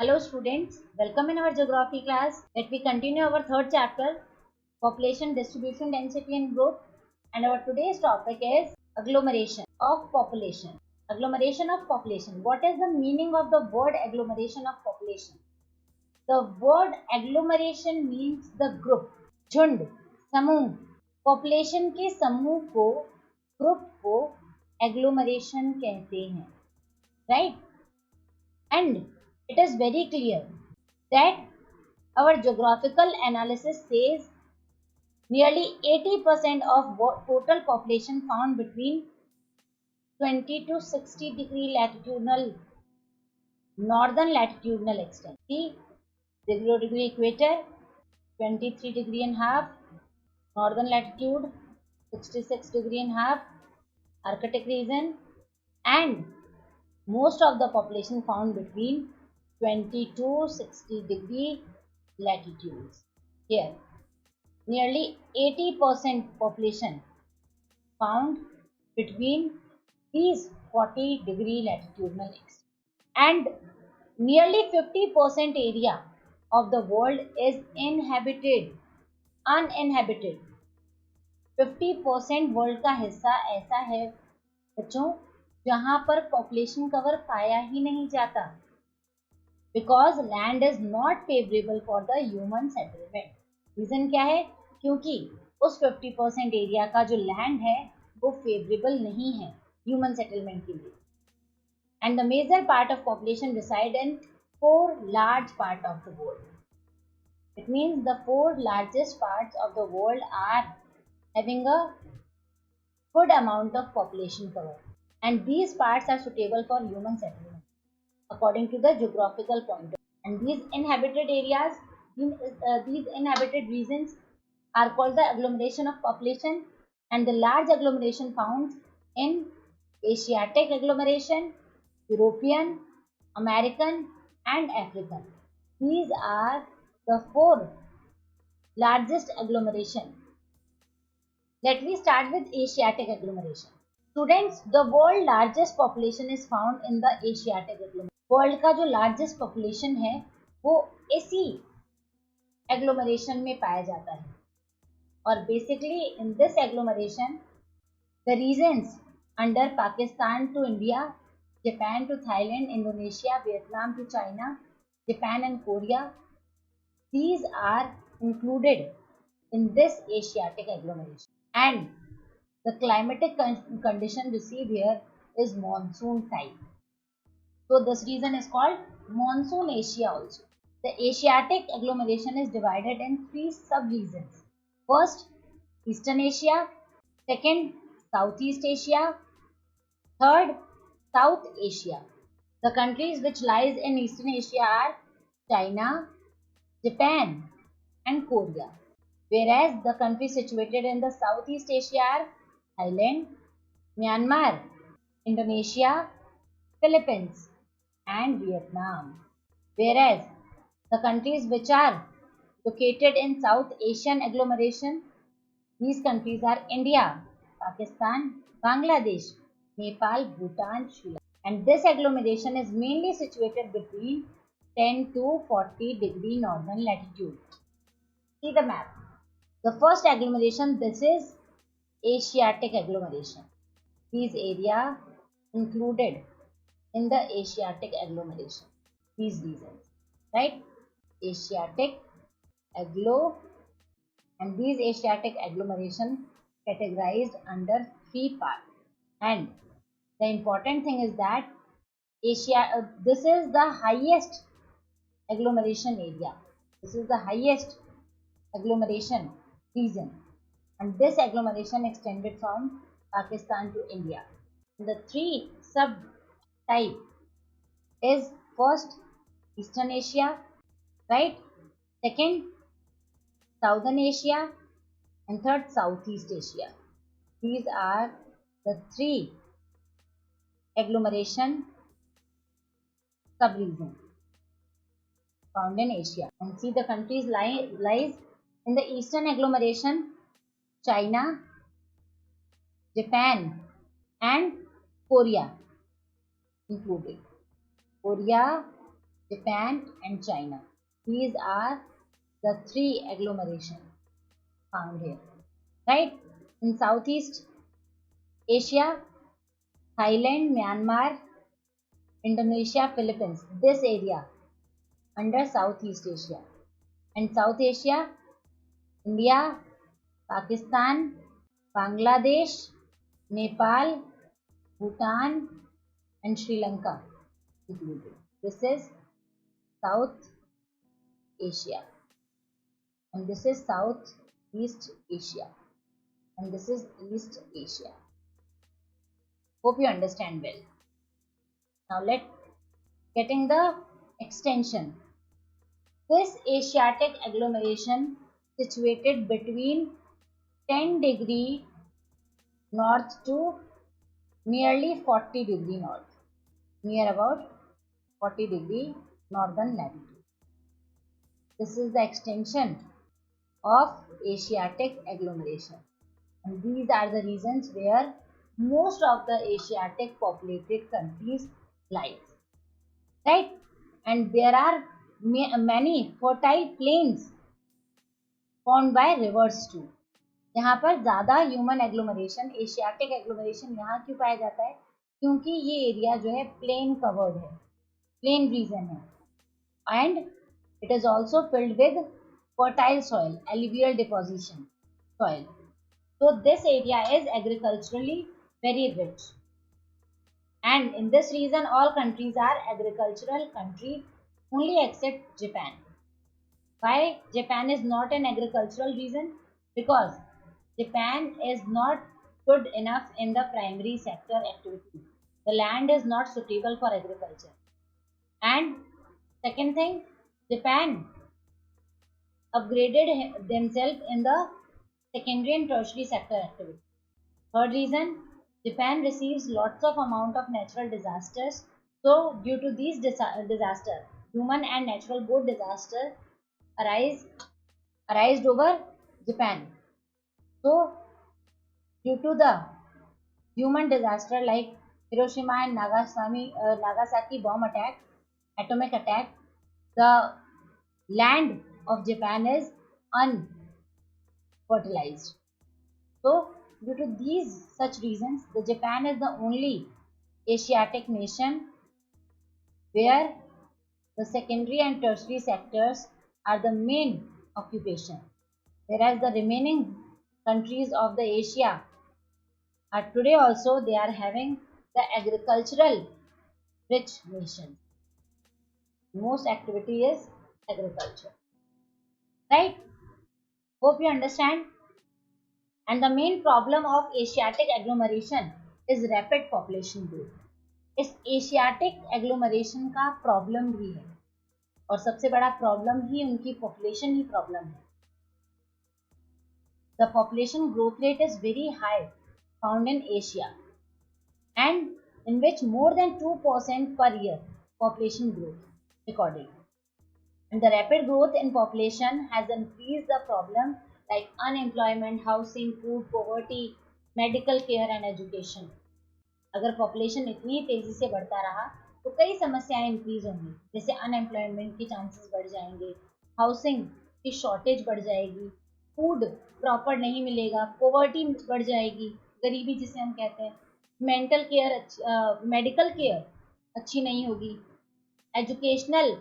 Hello students, welcome in our geography class. Let me continue our third chapter, population distribution, density and growth. And our today's topic is agglomeration of population. Agglomeration of population. What is the meaning of the word agglomeration of population? The word agglomeration means the group, झुंड, समूह, population के समूह को, group को agglomeration कहते हैं, right? And it is very clear that our geographical analysis says nearly 80% of total population found between 20 to 60 degree latitudinal northern latitudinal extent. See, 0 degree equator, 23 degree and half, northern latitude, 66 degree and half, Arctic region, and most of the population found between 20 to 60 degree latitudes. Here, nearly 80% population found between these 40 degree latitudinal extent. And nearly 50% area of the world is uninhabited. 50% world का हिस्सा ऐसा है बच्चों जहां पर population cover पाया ही नहीं जाता, because land is not favourable for the human settlement. Reason क्या है? क्योंकि उस 50% एरिया का जो लैंड है वो फेवरेबल नहीं है ह्यूमन सेटलमेंट के लिए. And the major part of population reside in 4 large part of the world. It means the 4 largest parts of the world are having a good amount of population cover, and these parts are suitable for human settlement according to the geographical point of view. And these inhabited areas, these inhabited regions are called the agglomeration of population, and the large agglomeration found in Asiatic agglomeration, European, American and African. These are the 4 largest agglomeration. Let me start with Asiatic agglomeration. Students, the world largest population is found in the Asiatic agglomeration. World का जो largest population है वो इसी agglomeration में पाया जाता है. और basically in this agglomeration the regions under Pakistan to India, Japan to Thailand, Indonesia, Vietnam to China, Japan and Korea, these are included in this Asiatic agglomeration. And the climatic condition received here is monsoon type. So this region is called Monsoon Asia also. The Asiatic agglomeration is divided in 3 sub-regions. First, Eastern Asia. Second, Southeast Asia. Third, South Asia. The countries which lies in Eastern Asia are China, Japan and Korea. Whereas the countries situated in the Southeast Asia are Thailand, Myanmar, Indonesia, Philippines and Vietnam. Whereas the countries which are located in South Asian agglomeration, these countries are India, Pakistan, Bangladesh, Nepal, Bhutan, Sri Lanka. And this agglomeration is mainly situated between 10 to 40 degree northern latitude. See the map. The first agglomeration, this is Asiatic agglomeration. These area included in the Asiatic agglomeration, these regions, right? Asiatic agglo, and these Asiatic agglomeration categorized under 3 parts. And the important thing is that this is the highest agglomeration area. This is the highest agglomeration region, and this agglomeration extended from Pakistan to India. And the 3 sub type is first Eastern Asia, right? Second, Southern Asia, and third, Southeast Asia. These are the 3 agglomeration sub-regions found in Asia. And see the countries lies in the Eastern agglomeration: China, Japan and Korea included. Korea, Japan and China. These are the three agglomerations found here, right? In Southeast Asia, Thailand, Myanmar, Indonesia, Philippines, this area under Southeast Asia. And South Asia, India, Pakistan, Bangladesh, Nepal, Bhutan, and Sri Lanka included. This is South Asia, and this is Southeast Asia, and this is East Asia. Hope you understand well. Now let's getting the extension. This Asiatic agglomeration situated between 10 degree north to nearly 40 degree north, near about 40 degree northern latitude. This is the extension of Asiatic agglomeration, and these are the regions where most of the Asiatic populated countries lies, right? And there are many fertile plains formed by rivers too. यहाँ पर ज़्यादा human agglomeration, Asiatic agglomeration यहाँ क्यों पाया जाता है? क्योंकि ये एरिया जो है प्लेन कवर्ड है, प्लेन रीजन है, and it is also filled with fertile soil, alluvial deposition soil. So this area is agriculturally very rich, and in this region all countries are agricultural country only except Japan. Why Japan is not an agricultural region? Because Japan is not good enough in the primary sector activity. The land is not suitable for agriculture. And second thing, Japan upgraded themselves in the secondary and tertiary sector activity. Third reason, Japan receives lots of amount of natural disasters. So due to these disasters, human and natural both disasters arised over Japan. So due to the human disaster like Hiroshima and Nagasaki bomb attack, atomic attack, the land of Japan is unfertilized. So due to these such reasons, the Japan is the only Asiatic nation where the secondary and tertiary sectors are the main occupation, whereas the remaining countries of the Asia are today also they are having the agricultural rich nations. Most activity is agriculture, right? Hope you understand. And the main problem of Asiatic agglomeration is rapid population growth. इस Asiatic agglomeration का problem भी है, और सबसे बड़ा problem ही उनकी population ही problem है. The population growth rate is very high found in Asia, and in which more than 2% per year population growth recorded. And the rapid growth in population has increased the problem like unemployment, housing, food, poverty, medical care and education. अगर population इतनी तेजी से बढ़ता रहा तो कई समस्याएं increase होंगी, जैसे अनएम्प्लॉयमेंट के चांसेस बढ़ जाएंगे, हाउसिंग की शॉर्टेज बढ़ जाएगी, फूड प्रॉपर नहीं मिलेगा, पॉवर्टी बढ़ जाएगी, गरीबी जिसे हम कहते हैं, मेंटल केयर मेडिकल केयर अच्छी नहीं होगी, एजुकेशनल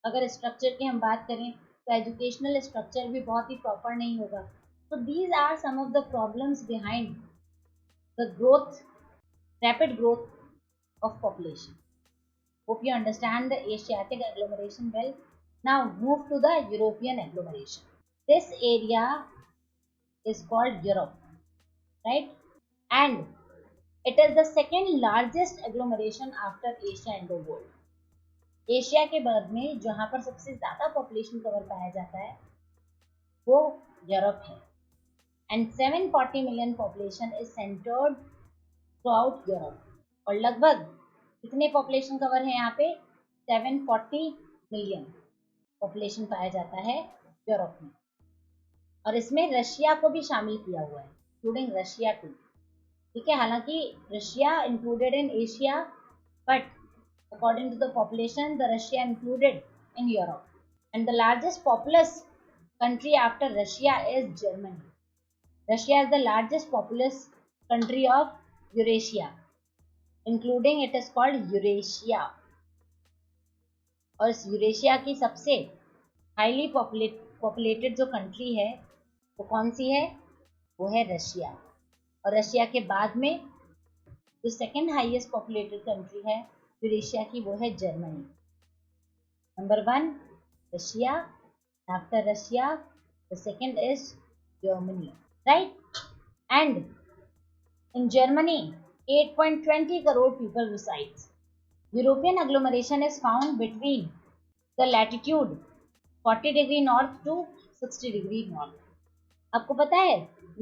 अगर स्ट्रक्चर की हम बात करें तो एजुकेशनल स्ट्रक्चर भी बहुत ही प्रॉपर नहीं होगा. So these are some of the problems behind the rapid growth of population. Hope you understand the Asiatic agglomeration well. Now move to the European agglomeration. This area is called Europe, right? And it is the second largest agglomeration after Asia in the world. Asia के बाद में जहाँ पर सबसे ज़्यादा population cover पाया जाता है वो यूरोप है. And 740 million population is centred through out Europe. और लगभग कितने पॉपुलेशन कवर है यहाँ पे? 740 मिलियन पॉपुलेशन पाया जाता है यूरोप में, और इसमें रशिया को भी शामिल किया हुआ है, इंक्लूडिंग रशिया टू. ठीक है, हालांकि Russia included in Asia, but According to the population, the Russia included in Europe. And the largest populous country after Russia is Germany. Russia is the largest populous country of Eurasia, including it is called Eurasia. और इस Eurasia की सबसे highly populated जो country है वो कौन सी है? वो है रशिया। और रशिया के बाद में जो सेकंड हाईएस्ट पॉपुलेटेड कंट्री है यूरेशिया की वो है Germany. Number 1 Russia, after Russia the second is Germany, right? And in Germany 8.20 crore people resides. European agglomeration is found between the latitude 40 degree north to 60 degree north. आपको पता है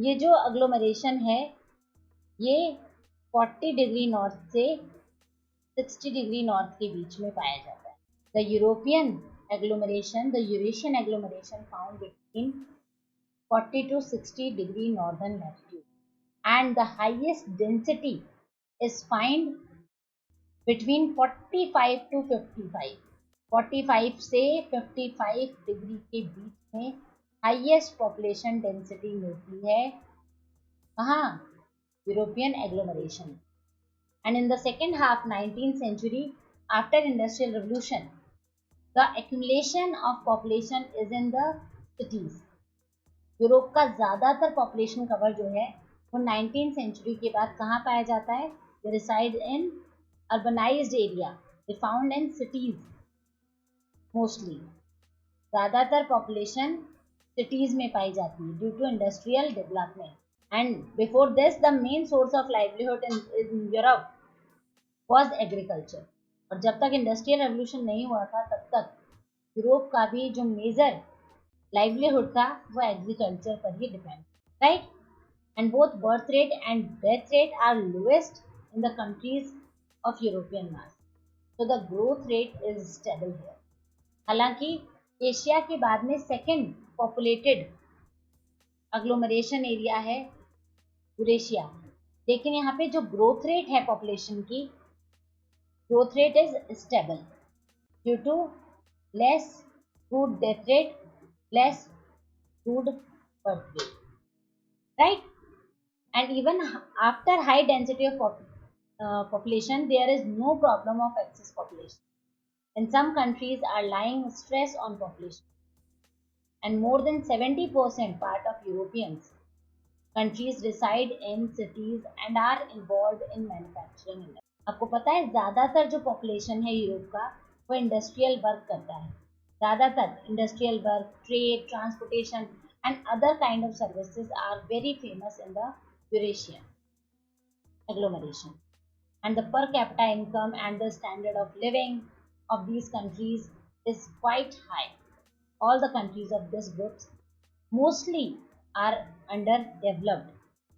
ये जो agglomeration है ये 40 डिग्री नॉर्थ से 60 degree north के बीच में पाया जाता है। The European agglomeration, the Eurasian agglomeration found between 40 to 60 degree northern latitude, and the highest density is found between 45 to 55. 45 से 55 डिग्री के बीच में हाईएस्ट पॉपुलेशन डेंसिटी मिलती है कहाँ? European agglomeration. And in the second half 19th century, after industrial revolution, the accumulation of population is in the cities. Europe का ज़्यादातर population cover जो है वो 19th सेंचुरी के बाद कहाँ पाया जाता है? They reside in urbanized area. They found in cities mostly. ज़्यादातर पॉपुलेशन सिटीज में पाई जाती है due to industrial development. And before this the main source of livelihood in Europe was agriculture. और जब तक इंडस्ट्रियल रेवोल्यूशन नहीं हुआ था तब तक यूरोप का भी जो मेजर लाइवलीहुड था वो एग्रीकल्चर पर ही depend, right? And both birth rate and death rate are lowest in the countries of European mass, so the growth rate is stable here. हालांकि एशिया के बाद में सेकेंड पॉपुलेटेड अग्लोमरेशन एरिया है Eurasia, लेकिन यहाँ पे जो ग्रोथ रेट है पॉपुलेशन की, growth rate is stable due to less good death rate, less good birth rate, right? And even after high density of population, there is no problem of excess population. In some countries are lying stress on population, and more than 70% part of Europeans countries reside in cities and are involved in manufacturing industry. आपको पता है ज़्यादातर जो population है Europe का वो industrial work करता है. ज़्यादातर industrial work, trade, transportation and other kind of services are very famous in the Eurasian agglomeration. And the per capita income and the standard of living of these countries is quite high. All the countries of this group mostly are underdeveloped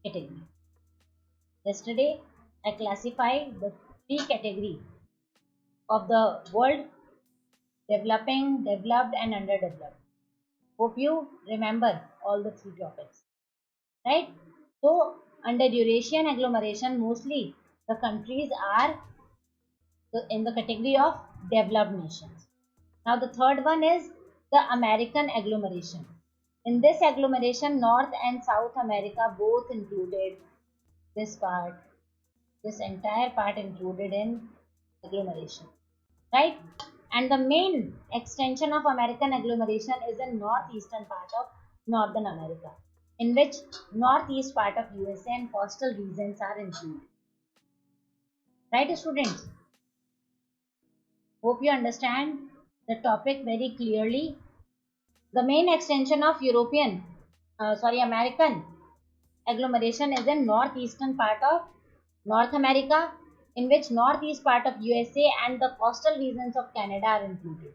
category. Yesterday, I classified the three categories of the world: developing, developed and underdeveloped. Hope you remember all the three topics, right? So under Eurasian agglomeration, mostly the countries are in the category of developed nations. Now the third one is the American agglomeration. In this agglomeration, North and South America both included. This part, this entire part included in agglomeration, right? And the main extension of American agglomeration is in northeastern part of Northern America, in which northeast part of USA and coastal regions are included. Right, students? Hope you understand the topic very clearly. The main extension of American agglomeration is in northeastern part of North America, in which northeast part of USA and the coastal regions of Canada are included.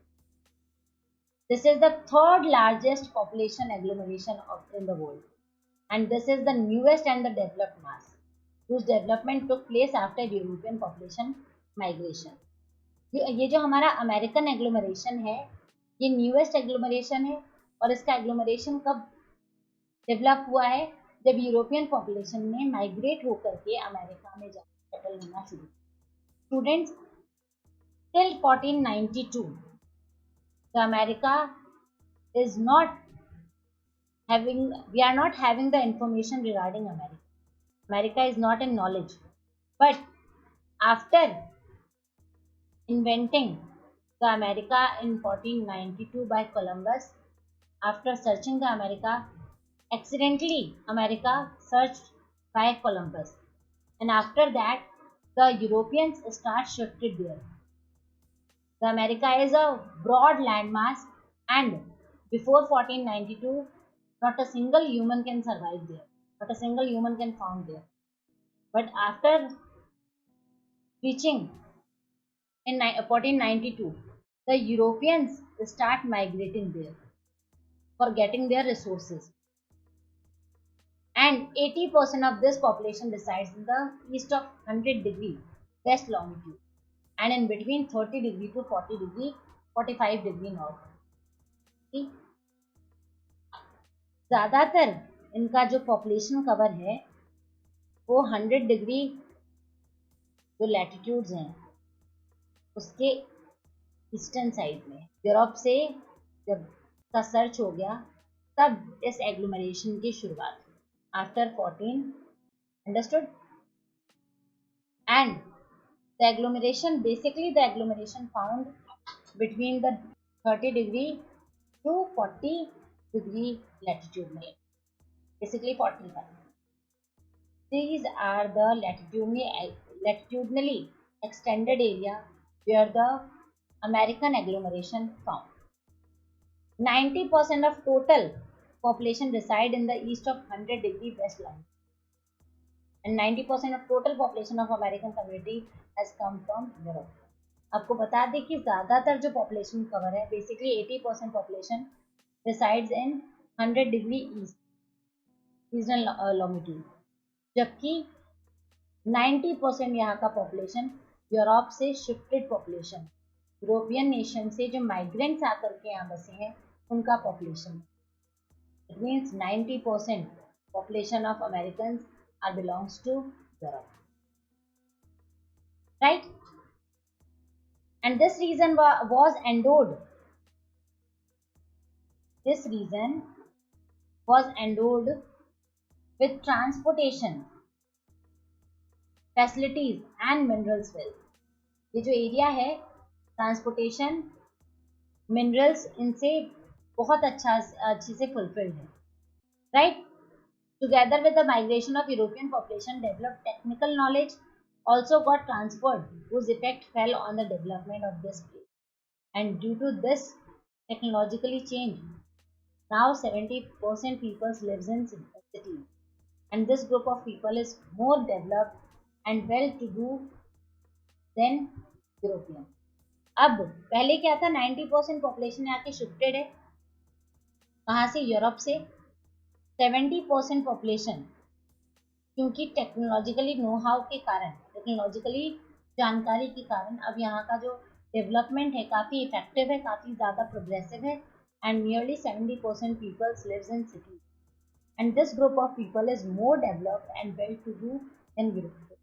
This is the third largest population agglomeration in the world, and this is the newest and the developed mass, whose development took place after European population migration. ये जो हमारा American agglomeration है ये newest agglomeration है, और इसका agglomeration कब develop हुआ है? जब यूरोपियन पॉपुलेशन ने माइग्रेट होकर के अमेरिका में जाकर सेटल होना शुरू किया. Students, Till 1492, the America is not we are not having the information regarding America. America is not in knowledge. But after inventing the America in 1492 by Columbus, after searching the America, accidentally America searched by Columbus. And after that, the Europeans start shifted there. The America is a broad landmass, and before 1492, not a single human can survive there. Not a single human can found there. But after reaching in 1492, the Europeans start migrating there for getting their resources. And 80% of this population resides in the east of 100-degree west longitude and in between 30 degree to 40 degree 45 degree north. ठीक? ज़्यादातर इनका जो population cover है वो 100 degree जो latitudes हैं उसके eastern side में। यूरोप से जब का सर्च हो गया तब इस एग्लोमरेशन की शुरुआत हुई after 14 understood. And the agglomeration found between the 30 degree to 40 degree latitude में, basically 45. These are the latitudinally extended area where the American agglomeration found. 90% of total population reside in the east of 100 degree west line, and 90% of total population of American community has come from Europe. आपको बता दें कि ज़्यादातर जो population cover है basically 80% population resides in 100 degree eastern longitude, जबकि 90% यहाँ का पॉपुलेशन यूरोप से शिफ्टेड पॉपुलेशन, यूरोपियन नेशन से जो माइग्रेंट्स आकर के यहाँ बसे हैं उनका population. It means 90% population of American are belongs to Europe, right? And this region was endowed with transportation facilities and minerals wealth. ये जो एरिया है ट्रांसपोर्टेशन मिनरल्स इनसे बहुत अच्छे से फुलफिल्ड है, right? Together with the migration of European population developed technical knowledge also got transferred, whose effect fell on the development of this place. And due to this technologically change, now 70% people lives in cities, and this group of people is more developed and well-to-do than European. अब पहले क्या था, 90% population यहाँ की shifted है, कहाँ से? Europe से। 70% पॉपुलेशन क्योंकि टेक्नोलॉजिकली नो हाउ के कारण, टेक्नोलॉजिकली जानकारी के कारण अब यहाँ का जो डेवलपमेंट है काफ़ी इफेक्टिव है, काफ़ी ज़्यादा प्रोग्रेसिव है, and nearly 70% peoples lives in city, and this group of people is more developed and well to do than Europe.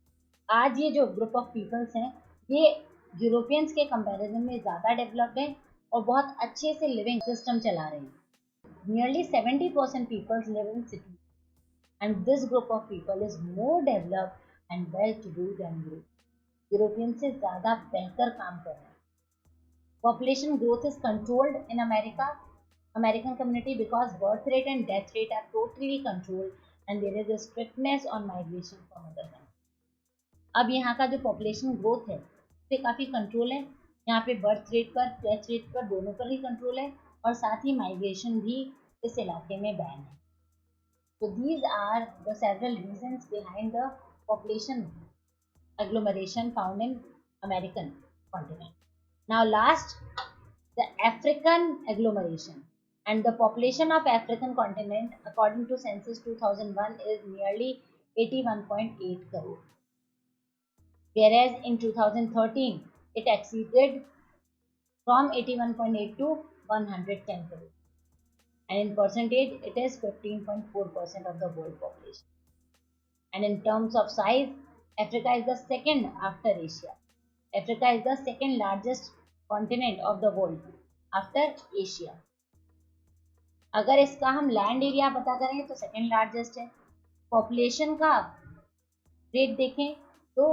आज ये जो ग्रुप ऑफ पीपल्स हैं ये यूरोपियंस के कंपैरिजन में ज़्यादा डेवलप्ड है और बहुत अच्छे से लिविंग सिस्टम चला रहे हैं। Nearly 70% peoples live in city, and this group of people is more developed and well-to-do than Europe. European से ज़्यादा बेहतर काम कर रहे हैं। Population growth is controlled in American community because birth rate and death rate are totally controlled and there is a strictness on migration from other countries. अब यहाँ का जो population growth है उस पर काफ़ी कंट्रोल है, यहाँ पे बर्थ रेट पर डेथ रेट पर दोनों पर ही कंट्रोल है और साथ ही माइग्रेशन भी इस इलाके में बैन है। So these are the several reasons behind the population agglomeration found in American continent. Now last, the African agglomeration, and the population of African continent according to census 2001 is nearly 81.8 crore, whereas in 2013 it exceeded from 81.8 to 110 crore. And in percentage it is 15.4% of the world population. And in terms of size, Africa is the second after Asia. Africa is the second largest continent of the world after Asia. अगर इसका हम land area पता करें तो second largest है. Population का rate देखें तो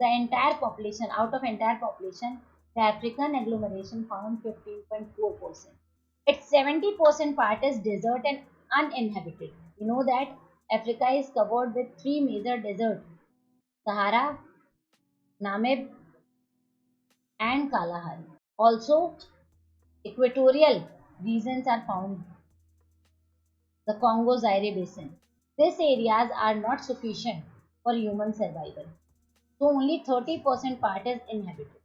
the entire population, out of entire population, the African agglomeration found 15.4%. Its 70% part is desert and uninhabited. You know that Africa is covered with three major deserts: Sahara, Namib, and Kalahari. Also, equatorial regions are found. The Congo-Zaire basin. These areas are not sufficient for human survival. So only 30% part is inhabited.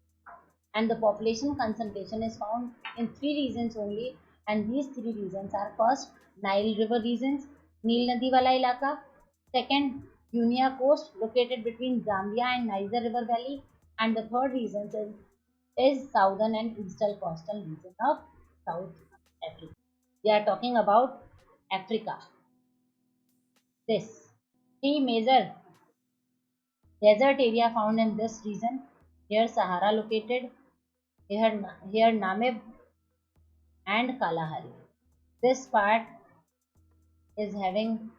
And the population concentration is found in three regions only. And these three regions are: first, Nile River regions, Nile Nadi wala ilaka. Second, Guinea coast located between Zambia and Niger River Valley. And the third region is southern and eastern coastal region of South Africa. We are talking about Africa. This three major desert area found in this region. Here Sahara located, here Namib and Kalahari. This part is having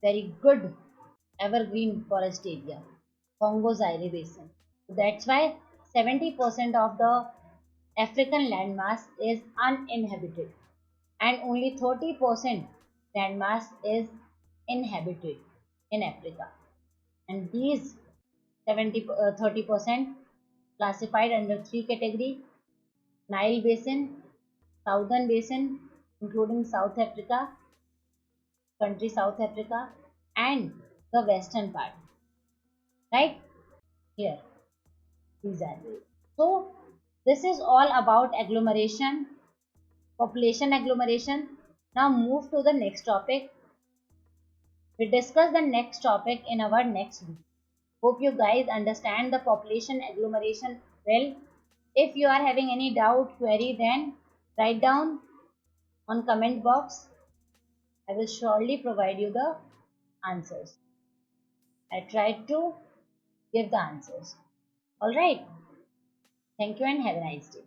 very good evergreen forest area, Congo-Zaire basin. So that's why 70% of the African landmass is uninhabited and only 30% landmass is inhabited in Africa. And these 30% classified under three categories: Nile basin, southern basin including South Africa, country South Africa, and the western part. Right here, these are they. So this is all about agglomeration, population agglomeration. Now move to the next topic. We discuss the next topic in our next video. Hope you guys understand the population agglomeration well. If you are having any doubt, query, then write down on comment box. I will surely provide you the answers. I tried to give the answers. Alright. Thank you and have a nice day.